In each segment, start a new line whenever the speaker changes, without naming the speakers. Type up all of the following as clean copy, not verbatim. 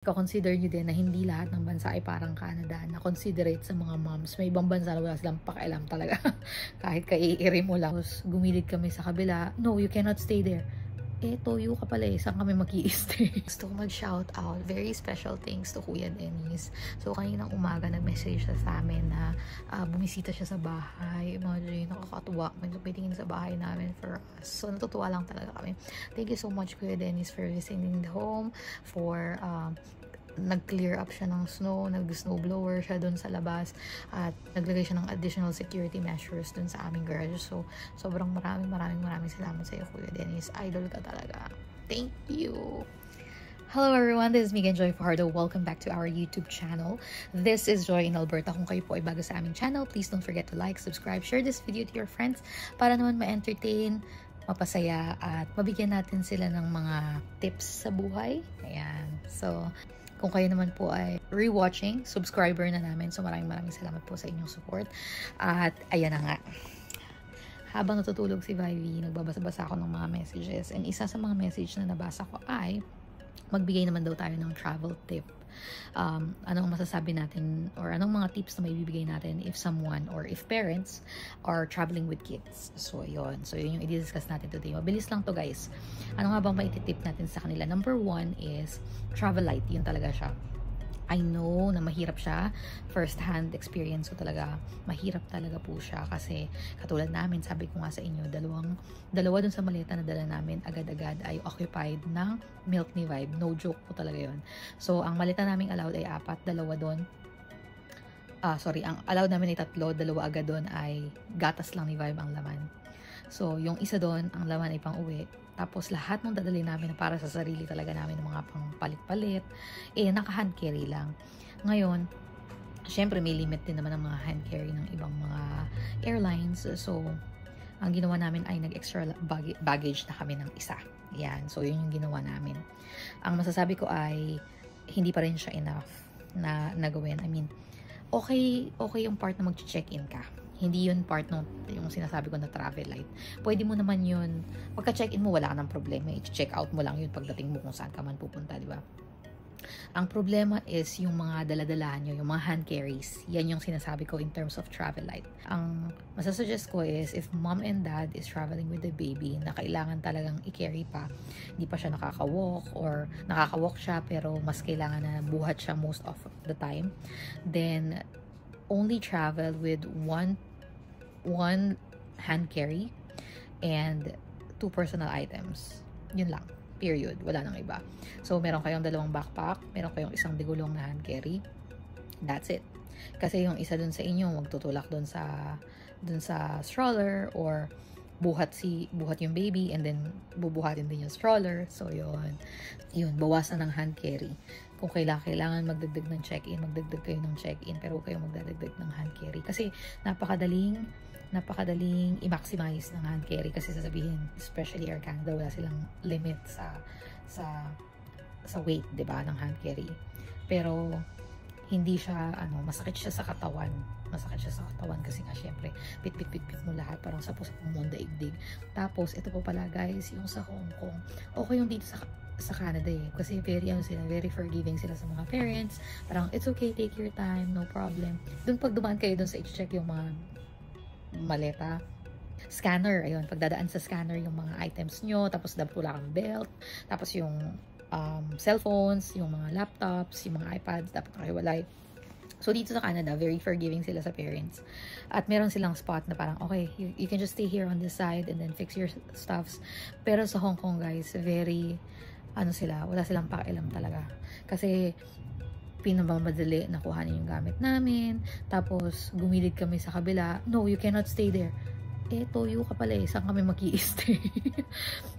Consider nyo din na hindi lahat ng bansa ay parang Canada na considerate sa mga moms. May ibang bansa na wala silang pakialam talaga. Kahit kaiiri mo lang. Tapos gumilid kami sa kabila. No, you cannot stay there. Toyo ka pala saan kami mag-i-stay? Gusto ko mag-shout out. Very special thanks to Kuya Dennis. So, kaninang umaga nag-message siya sa amin na bumisita siya sa bahay. Imagine, nakakatuwa. May tumitingin sa bahay namin for us. So, natutuwa lang talaga kami. Thank you so much, Kuya Dennis, for visiting the home, for nag-clear up siya ng snow, nag-snowblower siya dun sa labas, at naglagay siya ng additional security measures dun sa aming garage. So, sobrang maraming salamat sa iyo, Kuya Dennis. Idol ka talaga. Thank you! Hello everyone, this is Megan Joy Fajardo. Welcome back to our YouTube channel. This is Joy in Alberta. Kung kayo po ay bago sa aming channel, please don't forget to like, subscribe, share this video to your friends para naman ma-entertain, mapasaya, at mabigyan natin sila ng mga tips sa buhay. Ayan. So, kung kayo naman po ay rewatching, subscriber na namin. So maraming salamat po sa inyong support. At ayan na nga. Habang natutulog si Vivi, nagbabasa-basa ako ng mga messages. And isa sa mga message na nabasa ko ay magbigay naman daw tayo ng travel tip. Anong masasabi natin or anong mga tips na may bibigay natin if someone or if parents are traveling with kids. So yun yung i-discuss natin today. Mabilis lang to, guys. Ano nga bang maititip natin sa kanila? Number 1 is travel light. Yun talaga siya. I know na mahirap siya. First hand experience ko talaga. Mahirap talaga po siya kasi katulad namin, sabi ko nga sa inyo, dalawa dun sa maleta na dala namin agad-agad ay occupied ng milk ni Vibe. No joke po talaga yun. So, ang maleta namin allowed ay 4, 2 doon. Ang allowed namin ay 3, 2 agad doon ay gatas lang ni Vibe ang laman. So, yung isa doon, ang laman ay pang uwi. Tapos, lahat ng dadali namin na para sa sarili talaga namin ng mga pang palit-palit, naka-hand carry lang. Ngayon, syempre may limit din naman ang mga hand carry ng ibang mga airlines. So, ang ginawa namin ay nag-extra baggage na kami ng isa. Yan. So, yun yung ginawa namin. Ang masasabi ko ay, hindi pa rin siya enough na gawin. I mean, okay yung part na mag-check-in ka. Hindi yun part ng yung sinasabi ko na travel light. Pwede mo naman yun, pagka-check-in mo, wala ka ng problema. I-check out mo lang yun pagdating mo kung saan ka man pupunta, di ba? Ang problema is yung mga daladalahan nyo, yung mga hand carries. Yan yung sinasabi ko in terms of travel light. Ang masasuggest ko is, if mom and dad is traveling with the baby, na kailangan talagang i-carry pa, hindi pa siya nakaka-walk, or nakaka-walk siya pero mas kailangan na buhat siya most of the time, then only travel with one hand carry and 2 personal items. Yun lang. Period. Wala nang iba. So, meron kayong 2 backpack, meron kayong 1 bigulong na hand carry. That's it. Kasi yung isa dun sa inyo, magtutulak dun sa stroller, or buhat yung baby and then bubuhatin din yung stroller. So, yun, bawasan ng hand carry. Kung kailangan magdagdag ng check-in, magdagdag kayo ng check-in, pero huwag kayong magdadagdag ng hand carry. Kasi napakadaling i-maximize ng hand carry, kasi sasabihin, especially Air Canada, wala silang limit sa weight, 'di ba, ng hand carry. Pero hindi siya masakit siya sa katawan. Kasi nga syempre pit mo lahat, parang sa mo daigdig. Tapos ito pa pala, guys, yung sa Hong Kong. Okay yung dito sa Canada kasi very forgiving sila sa mga parents. Parang it's okay, take your time, no problem. Doon pag dumaan kayo doon sa i-check yung mga maleta, scanner, ayun, pagdadaan sa scanner yung mga items nyo, tapos dapat wala kang belt, tapos yung cellphones, yung mga laptops, yung mga iPads, dapat nakahiwalay. So, dito sa Canada, very forgiving sila sa parents. At meron silang spot na parang, okay, you can just stay here on this side and then fix your stuffs. Pero sa Hong Kong, guys, very, wala silang pakialam talaga. Kasi, pinamamadali na kuhanin yung gamit namin. Tapos, gumilid kami sa kabila. No, you cannot stay there. Toyo ka pala saan kami mag-i-stay?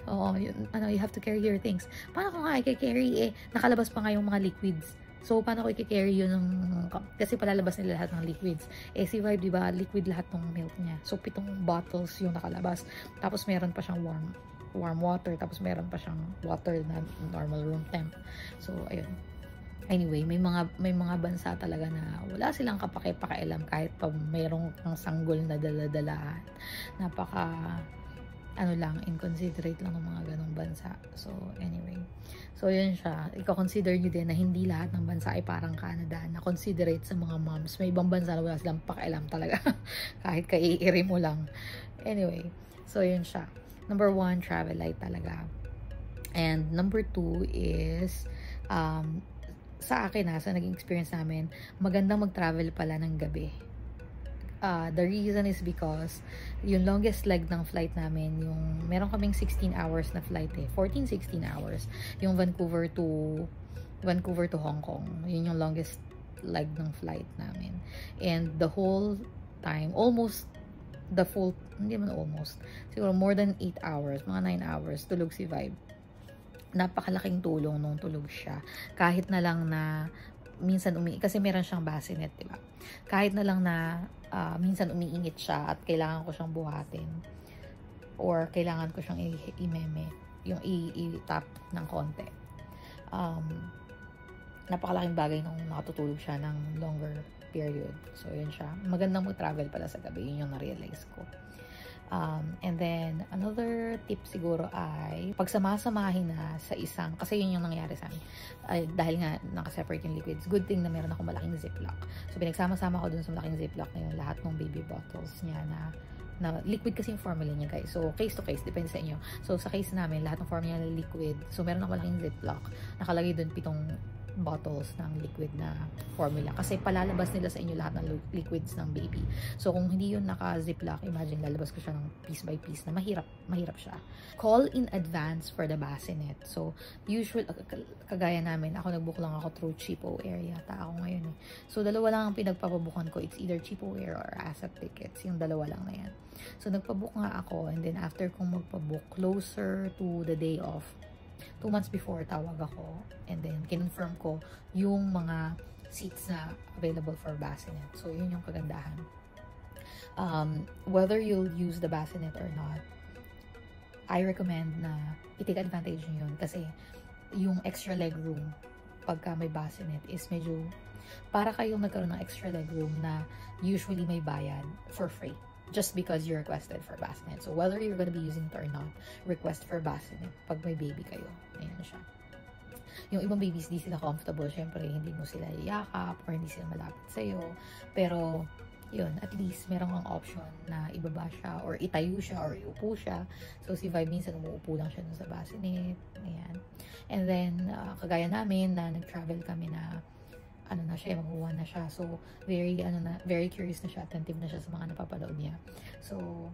Oo, you have to carry your things. Paano ko nga i-carry nakalabas pa nga yung mga liquids. So, paano ko i-carry yun kasi palalabas nila lahat ng liquids. Si Vibe, diba, liquid lahat ng milk niya. So, 7 bottles yung nakalabas. Tapos, meron pa siyang warm water. Tapos, meron pa siyang water na normal room temp. So, ayun. Anyway, may mga bansa talaga na wala silang kapake-pakialam kahit pa mayroong kang sanggol na dala-dalahan. ano lang, inconsiderate lang ng mga ganong bansa. So, anyway. So, yun siya. I-consider nyo din na hindi lahat ng bansa ay parang Canada na considerate sa mga moms. May ibang bansa na wala silang pakialam talaga. Kahit kaiiri mo lang. Anyway. So, yun siya. Number 1, travel light talaga. And number 2 is, sa akin sa naging experience namin, magandang mag-travel pala ng gabi. The reason is because yung longest leg ng flight namin, yung meron kaming 16 hours na flight 14-16 hours, yung Vancouver to Hong Kong, yun yung longest leg ng flight namin. And the whole time, almost the full, hindi man almost, siguro more than 8 hours, mga 9 hours, tulog si Vibe. Napakalaking tulong nung tulog siya. Kahit na lang na minsan kasi meron siyang bassinet, diba? Kahit na lang na minsan umiinit siya at kailangan ko siyang buhatin or kailangan ko siyang i-meme, yung i-tap ng konti. Napakalaking bagay nung makatutulog siya ng longer period. So, yun siya. Magandang mag-travel pala sa gabi. Yun yung na-realize ko. And then, another tip siguro ay pagsamasamahin na sa isang, kasi yun yung nangyari sa amin. Dahil nga nakaseparate yung liquids, good thing na meron ako malaking ziplock. So, pinagsama-sama ko dun sa malaking ziplock na yun, lahat ng baby bottles niya na liquid kasi yung formula niya, guys. So, case to case, depende sa inyo. So, sa case namin, lahat ng formula niya liquid. So, meron ako malaking ziplock. Nakalagay dun 7 bottles ng liquid na formula. Kasi palalabas nila sa inyo lahat ng liquids ng baby. So, kung hindi yun naka-ziplock, imagine, lalabas ko siya ng piece by piece na mahirap siya. Call in advance for the bassinet. So, usual, kagaya namin, nagbook lang ako through Cheapo Air yata ako ngayon eh. So, dalawa lang ang pinagpapabukan ko. It's either Cheapo Air or ASAP Tickets. Yung dalawa lang na yan. So, nagpabook nga ako, and then after kong magpabook, closer to the day of, 2 months before, tawag ako, and then kinonfirm ko yung mga seats na available for bassinet. So, yun yung kagandahan. Whether you'll use the bassinet or not, I recommend na i-take advantage nyo yun kasi yung extra leg room pagka may bassinet is medyo para kayong nagkaroon ng extra leg room na usually may bayad for free. Just because you requested for bassinet. So, whether you're gonna be using it or not, request for bassinet pag may baby kayo. Ayan siya. Yung ibang babies, di sila comfortable. Siyempre, hindi mo sila iyakap or hindi sila malapit sa'yo. Pero, yun, at least meron kang option na ibaba siya or itayo siya or iupo siya. So, si Vibe minsan umuupo lang siya dun sa bassinet. Ayan. And then, kagaya namin na nag-travel kami na na siya, mag-1 na siya. So, very curious na siya, attentive na siya sa mga napapanood niya. So,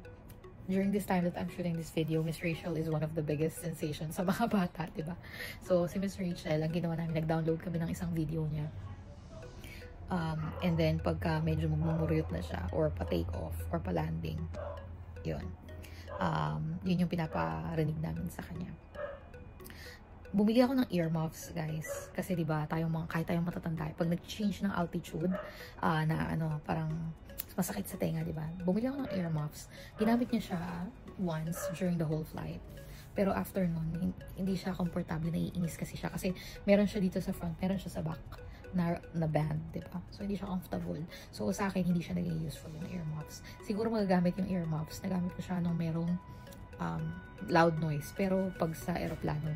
during this time that I'm shooting this video, Miss Rachel is one of the biggest sensations sa mga bata, diba? So, si Miss Rachel, ang ginawa namin, nag-download kami ng isang video niya. And then, pagka medyo magmumuryot na siya, or pa-take off, or pa-landing, yun. Yun yung pinaparinig namin sa kanya. Bumili ako ng earmuffs, guys. Kasi diba, kahit tayong matatanda, pag nag-change ng altitude, parang masakit sa tenga, diba? Bumili ako ng earmuffs. Ginamit niya siya once during the whole flight. Pero after nun, hindi siya komportable, naiinis kasi siya. Kasi meron siya dito sa front, meron siya sa back na band, diba? So, hindi siya comfortable. So, sa akin, hindi siya naging useful yung earmuffs. Siguro magagamit yung earmuffs. Nagamit ko siya nung merong loud noise. Pero pag sa aeroplano,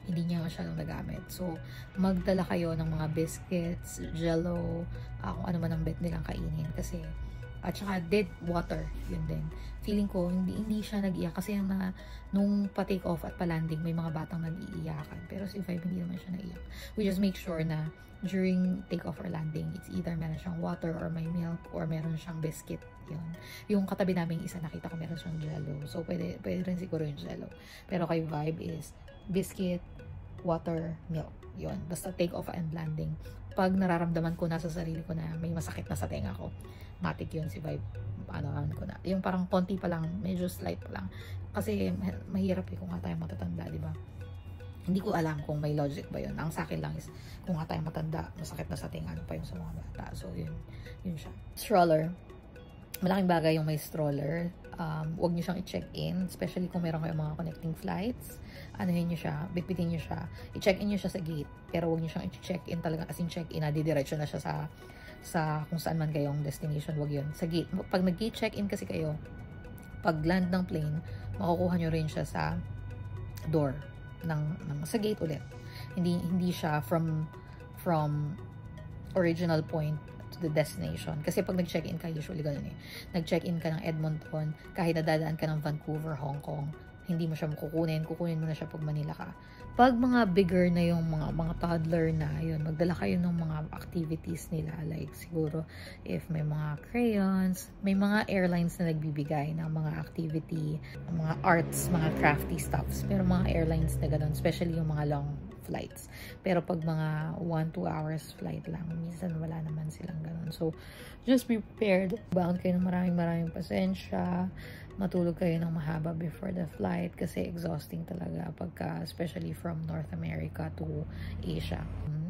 hindi niya masyadong nagamit. So, magdala kayo ng mga biscuits, jello, kung ano man ang bet nilang kainin. Kasi, at saka dead water, yun din. Feeling ko, hindi siya nag-iyak. Kasi nung pa-take off at pa-landing, may mga batang nag-iiyakan. Pero si Vibe, hindi naman siya naiyak. We just make sure na during take off or landing, it's either meron siyang water or may milk or meron siyang biscuit. Yun. Yung katabi namin isa, nakita ko meron siyang jello. So, pwede rin siguro yung jello. Pero kay Vibe is biscuit, water, milk. Yun. Basta take off and landing. Pag nararamdaman ko na sa sarili ko na may masakit na sa tenga ko, matik yun si Vibe. Ko na. Yung parang konti pa lang, medyo slight pa lang. Kasi mahirap kung nga tayo matatanda, di ba? Hindi ko alam kung may logic ba yun. Ang sa akin lang is, kung nga tayo matanda, masakit na sa tenga, ano pa yung sa mga bata. So, yun siya. Stroller. Malaking bagay yung may stroller. Huwag nyo siyang i-check-in, especially kung meron kayong mga connecting flights. Anuhin nyo siya, bitbitin nyo siya, i-check-in nyo siya sa gate, pero huwag nyo siyang i-check-in talaga, as in check-in, didiretso na siya sa kung saan man kayong destination, huwag yun, sa gate. Pag nag-gate check-in kasi kayo, pag land ng plane, makukuha nyo rin siya sa door sa gate ulit. Hindi siya from original point to the destination. Kasi pag nag-check-in ka, usually ganun eh. Nag-check-in ka ng Edmonton, kahit nadadaan ka ng Vancouver, Hong Kong, hindi mo siya kukunin mo na siya pag Manila ka. Pag mga bigger na yung mga toddler na, yun, magdala kayo ng mga activities nila. Like, siguro, if may mga crayons, may mga airlines na nagbibigay ng mga activity, mga arts, mga crafty stuffs. Pero mga airlines na ganun, especially yung mga long flights. Pero pag mga 1-2 hours flight lang, minsan wala naman silang ganun. So, just be prepared. Bound kayo ng maraming pasensya. Matulog kayo ng mahaba before the flight kasi exhausting talaga pagka, especially from North America to Asia.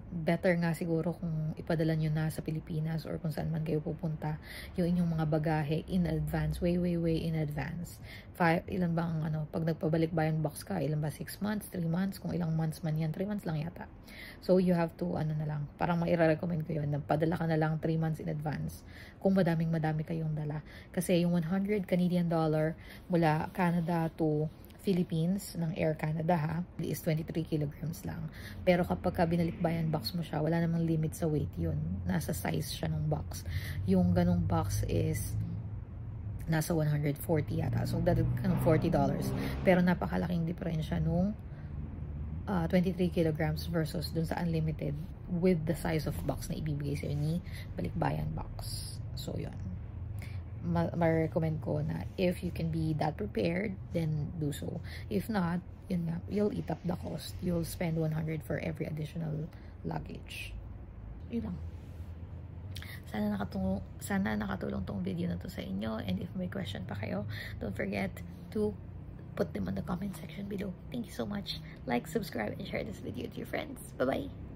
Better nga siguro kung ipadala nyo na sa Pilipinas or kung saan man kayo pupunta yung inyong mga bagahe in advance, way in advance. Ilan ba ang pag nagpabalik bayan box ka, ilan ba 6 months, 3 months, kung ilang months man yan, 3 months lang yata. So you have to na lang, parang maire-recommend ko yun, padala ka na lang 3 months in advance kung madami kayong dala. Kasi yung 100 Canadian dollar mula Canada to Philippines ng Air Canada is 23 kilograms lang. Pero kapag binalikbayan box mo siya, wala namang limit sa weight yun. Nasa size siya ng box. Yung ganong box is nasa 140 yata. So, dadag ka ng $40. Pero napakalaking diferensya nung 23 kilograms versus dun sa unlimited with the size of box na ibibigay sa'yo ni balikbayan box. So, yun. Ma-recommend ko na if you can be that prepared, then do so. If not, yun nga, you'll eat up the cost. You'll spend 100 for every additional luggage. Yun lang. Sana nakatulong tong video na to sa inyo. And if may question pa kayo, don't forget to put them on the comment section below. Thank you so much. Like, subscribe, and share this video to your friends. Bye-bye!